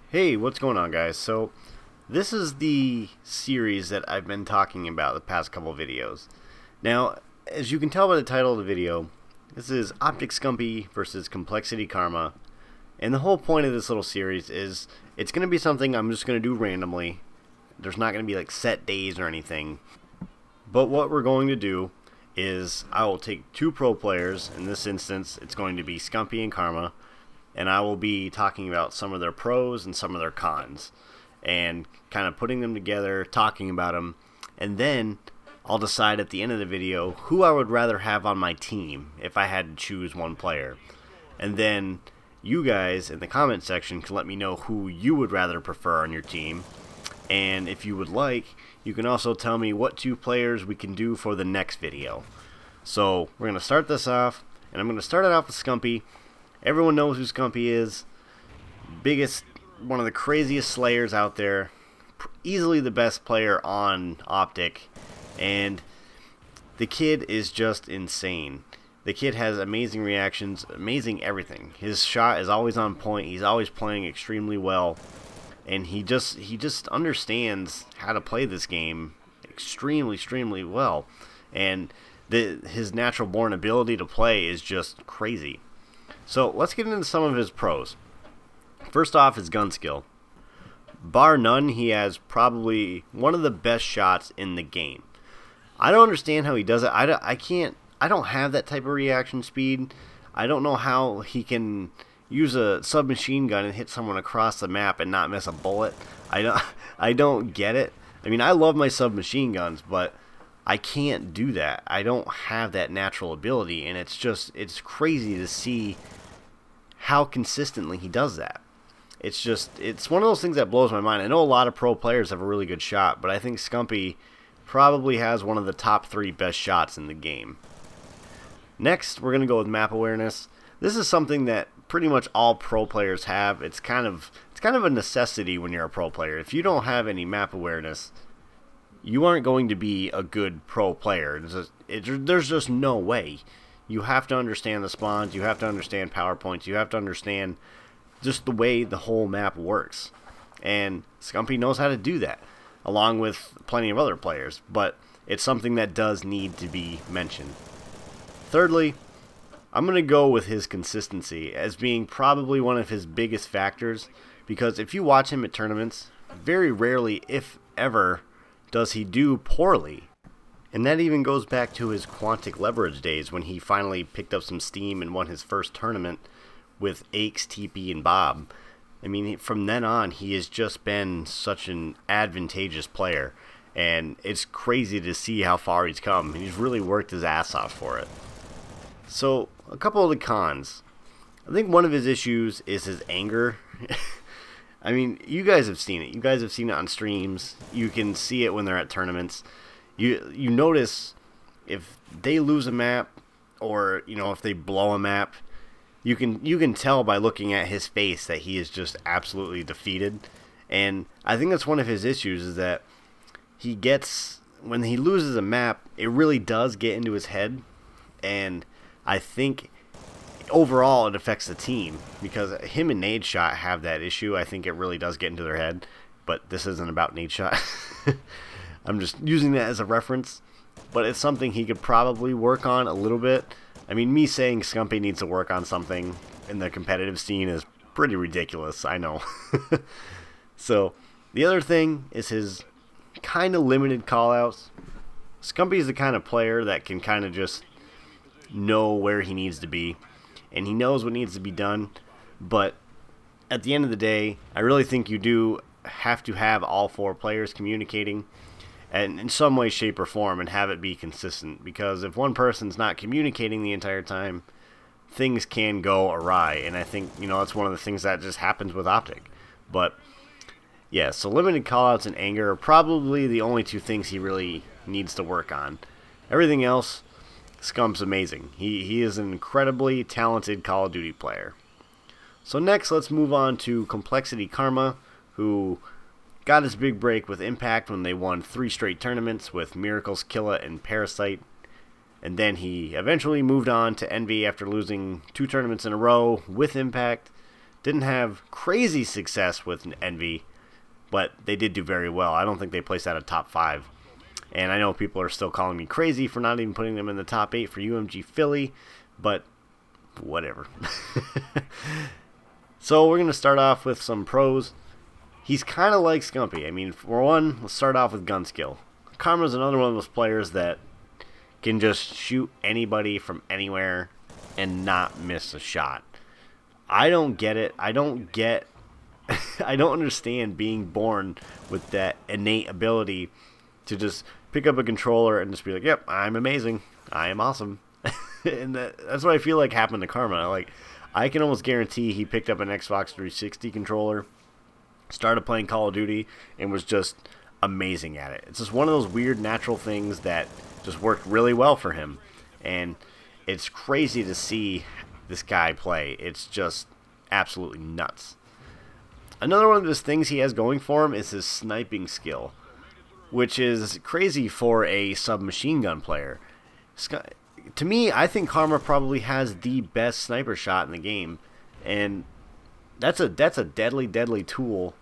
Hey, what's going on, guys? So, this is the series that I've been talking about the past couple videos. Now, as you can tell by the title of the video, this is Optic Scumpii versus Complexity Karma. And the whole point of this little series is it's going to be something I'm just going to do randomly. There's not going to be like set days or anything. But what we're going to do is I will take two pro players. In this instance, it's going to be Scumpii and Karma. And I will be talking about some of their pros and some of their cons, and kind of putting them together, talking about them, and then I'll decide at the end of the video who I would rather have on my team if I had to choose one player. And then you guys in the comment section can let me know who you would rather prefer on your team, and if you would like, you can also tell me what two players we can do for the next video. So we're going to start this off, and I'm going to start it off with Scumpii. Everyone knows who Scumpii is. One of the craziest slayers out there. Easily the best player on Optic. And the kid is just insane. The kid has amazing reactions, amazing everything. His shot is always on point. He's always playing extremely well. And he just understands how to play this game extremely well. And his natural born ability to play is just crazy. So let's get into some of his pros. First off, his gun skill. Bar none, he has probably one of the best shots in the game. I don't understand how he does it. I don't have that type of reaction speed. I don't know how he can use a submachine gun and hit someone across the map and not miss a bullet. I don't get it. I mean, I love my submachine guns, but I can't do that. I don't have that natural ability, and it's crazy to see how consistently he does that. It's one of those things that blows my mind. I know a lot of pro players have a really good shot, but I think Scumpii probably has one of the top 3 best shots in the game. Next, we're going to go with map awareness. This is something that pretty much all pro players have. It's kind of a necessity when you're a pro player. If you don't have any map awareness, you aren't going to be a good pro player. There's just no way. You have to understand the spawns, you have to understand power points, you have to understand just the way the whole map works. And Scumpii knows how to do that, along with plenty of other players, but it's something that does need to be mentioned. Thirdly, I'm going to go with his consistency as being probably one of his biggest factors, because if you watch him at tournaments, very rarely, if ever, does he do poorly. And that even goes back to his Quantic Leverage days when he finally picked up some steam and won his first tournament with Aches, TP, and Bob. I mean, from then on, he has just been such an advantageous player. And it's crazy to see how far he's come. He's really worked his ass off for it. So, a couple of the cons. I think one of his issues is his anger. I mean, you guys have seen it. You guys have seen it on streams. You can see it when they're at tournaments. You notice if they lose a map, or if they blow a map, you can tell by looking at his face that he is just absolutely defeated. And I think that's one of his issues, is that when he loses a map, it really does get into his head. And I think overall it affects the team, because him and Nadeshot have that issue. I think it really does get into their head, but this isn't about Nadeshot. I'm just using that as a reference, but it's something he could probably work on a little bit. I mean, me saying Scumpii needs to work on something in the competitive scene is pretty ridiculous, I know. So the other thing is his kind of limited callouts. Scumpii is the kind of player that can kind of just know where he needs to be, and he knows what needs to be done, but at the end of the day, I really think you do have to have all 4 players communicating and in some way, shape, or form, and have it be consistent, because if one person's not communicating the entire time, things can go awry. And I think that's one of the things that just happens with Optic. But yeah, so limited callouts and anger are probably the only 2 things he really needs to work on. Everything else, Scump's amazing. He is an incredibly talented Call of Duty player. So next, let's move on to Complexity Karma, who got his big break with Impact when they won 3 straight tournaments with Miracles, Killa, and Parasite. And then he eventually moved on to Envy after losing 2 tournaments in a row with Impact. Didn't have crazy success with Envy, but they did do very well. I don't think they placed out of top 5. And I know people are still calling me crazy for not even putting them in the top 8 for UMG Philly, but whatever. So we're going to start off with some pros. He's kind of like Scumpii. I mean, for one, let's start off with gun skill. Karma's another one of those players that can just shoot anybody from anywhere and not miss a shot. I don't get it. I don't understand being born with that innate ability to just pick up a controller and just be like, yep, I'm amazing. I am awesome. And that's what I feel like happened to Karma. Like, I can almost guarantee he picked up an Xbox 360 controller, started playing Call of Duty, and was just amazing at it. It's just one of those weird natural things that just worked really well for him. And it's crazy to see this guy play. It's just absolutely nuts. Another one of those things he has going for him is his sniping skill, which is crazy for a submachine gun player. To me, I think Karma probably has the best sniper shot in the game, and that's a deadly tool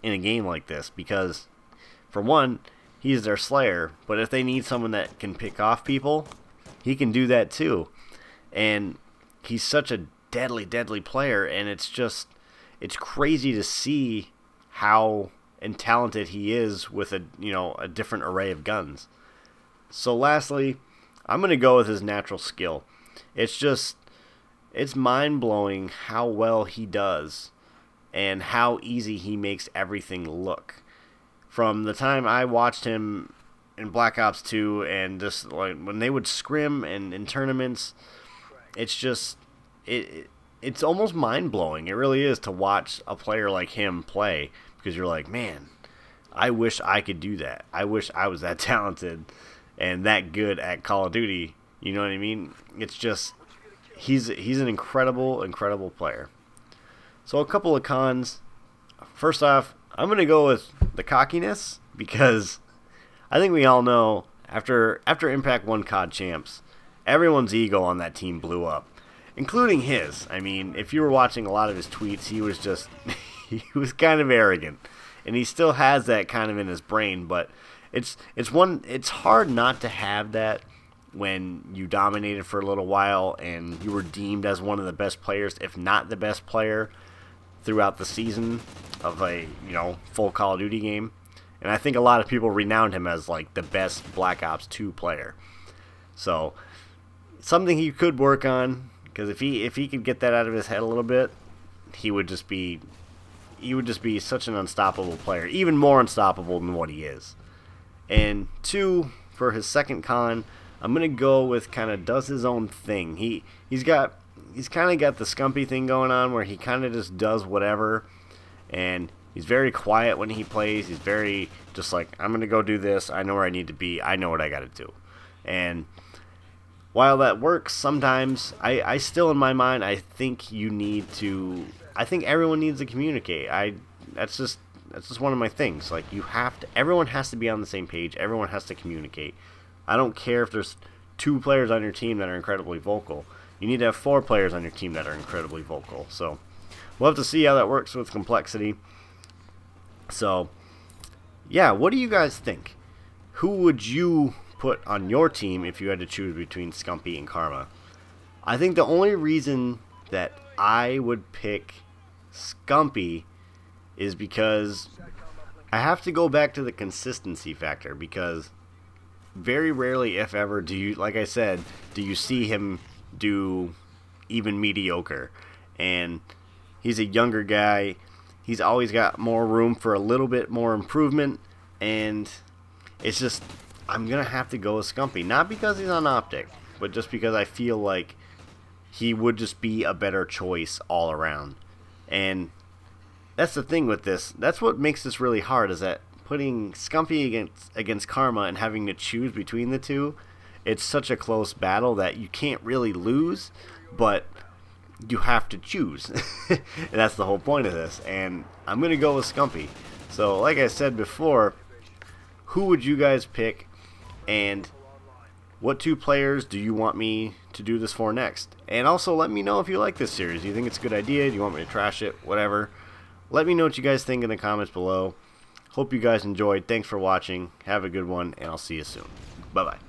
in a game like this, because for one, he's their slayer, but if they need someone that can pick off people, he can do that too. And he's such a deadly player, and it's crazy to see how talented he is with a different array of guns. So lastly, I'm going to go with his natural skill. It's mind-blowing how well he does and how easy he makes everything look. From the time I watched him in Black Ops 2 and just like when they would scrim and in tournaments, it's almost mind-blowing. It really is to watch a player like him play, because you're like, man, I wish I could do that. I wish I was that talented and that good at Call of Duty. You know what I mean? It's just, he's an incredible player. So a couple of cons. First off, I'm going to go with the cockiness, because I think we all know after Impact 1 COD Champs, everyone's ego on that team blew up, including his. I mean, if you were watching a lot of his tweets, he was just he was kind of arrogant, and he still has that kind of in his brain, but it's hard not to have that when you dominated for a little while and you were deemed as one of the best players, if not the best player, throughout the season of a full Call of Duty game. And I think a lot of people renowned him as like the best Black Ops 2 player. So something he could work on, because if he could get that out of his head a little bit, he would just be such an unstoppable player, even more unstoppable than what he is. And 2, for his second con, I'm gonna go with kind of does his own thing. He's kind of got the Scumpii thing going on, where he kind of just does whatever, and he's very quiet when he plays. He's very just like, I'm gonna go do this. I know where I need to be. I know what I got to do. And while that works sometimes, I still, in my mind, I think everyone needs to communicate. That's just one of my things. Like, everyone has to be on the same page. Everyone has to communicate. I don't care if there's 2 players on your team that are incredibly vocal. You need to have 4 players on your team that are incredibly vocal. So we'll have to see how that works with complexity. So yeah, what do you guys think? Who would you put on your team if you had to choose between Scumpii and Karma? I think the only reason that I would pick Scumpii is because I have to go back to the consistency factor, because very rarely, if ever, do you see him do even mediocre. And he's a younger guy. He's always got more room for a little bit more improvement, and it's just, I'm going to have to go with Scumpii. Not because he's on Optic, but just because I feel like he would just be a better choice all around. And that's the thing with this. That's what makes this really hard, is that putting Scumpii against Karma and having to choose between the two, it's such a close battle that you can't really lose, but you have to choose. And that's the whole point of this. And I'm going to go with Scumpii. So like I said before, who would you guys pick, and what 2 players do you want me to do this for next? And also let me know if you like this series. Do you think it's a good idea? Do you want me to trash it? Whatever. Let me know what you guys think in the comments below. Hope you guys enjoyed. Thanks for watching. Have a good one, and I'll see you soon. Bye-bye.